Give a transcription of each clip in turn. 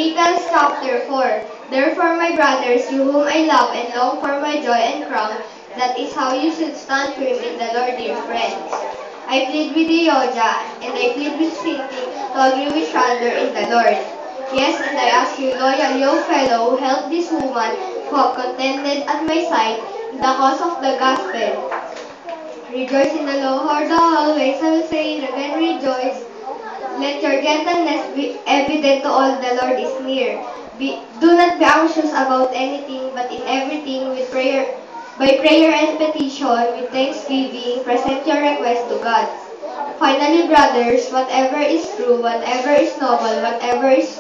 Philippians chapter 4. Therefore, my brothers, you whom I love and long for my joy and crown, that is how you should stand firm in the Lord, dear friends. I plead with Dioja, and I plead with Cynthia to agree with Chandler in the Lord. Yes, and I ask you, loyal young fellow, who help this woman who have contended at my side in the cause of the gospel. Rejoice in the Lord always. I will say it again, rejoice. Let your gentleness be evident to all, the Lord is near. Do not be anxious about anything, but in everything with prayer, by prayer and petition, with thanksgiving, present your request to God. Finally, brothers, whatever is true, whatever is noble, whatever is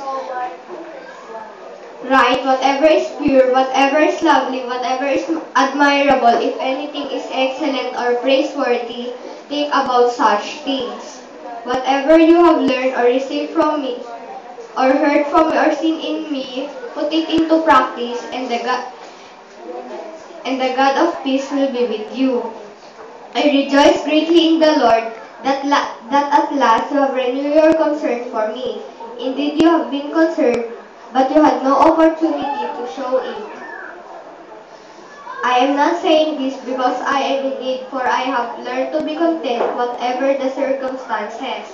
right, whatever is pure, whatever is lovely, whatever is admirable, if anything is excellent or praiseworthy, think about such things. Whatever you have learned or received from me, or heard from me, or seen in me, put it into practice, and the God of peace will be with you. I rejoice greatly in the Lord that at last you have renewed your concern for me. Indeed, you have been concerned, but you had no opportunity to show it. I am not saying this because I am in need, for I have learned to be content whatever the circumstances.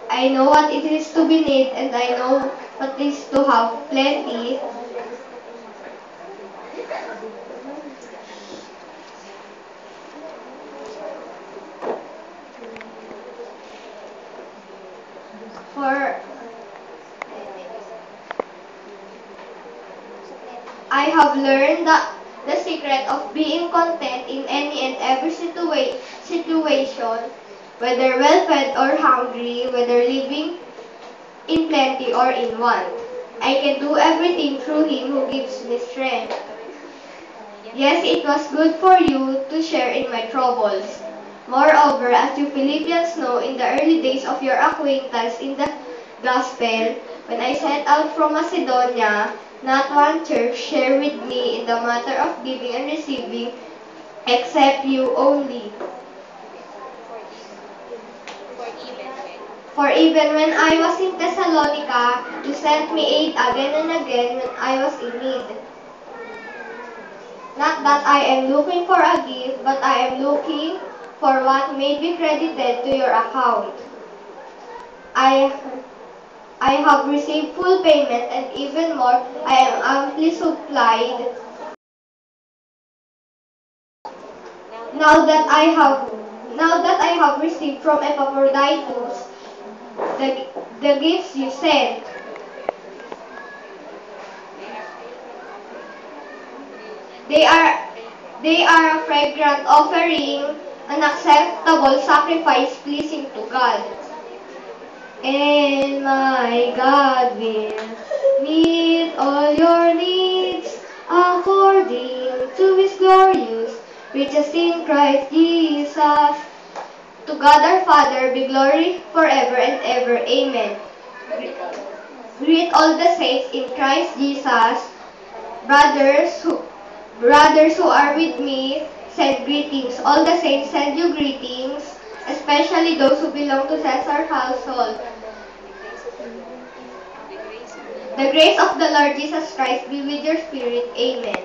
I know what it is to be need, and I know what it is to have plenty. For I have learned the secret of being content in any and every situation, whether well-fed or hungry, whether living in plenty or in want. I can do everything through Him who gives me strength. Yes, it was good for you to share in my troubles. Moreover, as you Philippians know, in the early days of your acquaintance in the gospel, when I set out from Macedonia, not one church shared with me in the matter of giving and receiving, except you only. For even when I was in Thessalonica, you sent me aid again and again when I was in need. Not that I am looking for a gift, but I am looking for what may be credited to your account. I have received full payment, and even more, I am amply supplied. Now that I have received from Epaphroditus the gifts you sent. They are a fragrant offering, an acceptable sacrifice pleasing to God. And my God will meet all your needs according to His glorious riches in Christ Jesus. To God our Father be glory forever and ever. Amen. Greet all the saints in Christ Jesus. Brothers who are with me send greetings. All the saints send you greetings, especially those who belong to Caesar's household. The grace of the Lord Jesus Christ be with your spirit. Amen.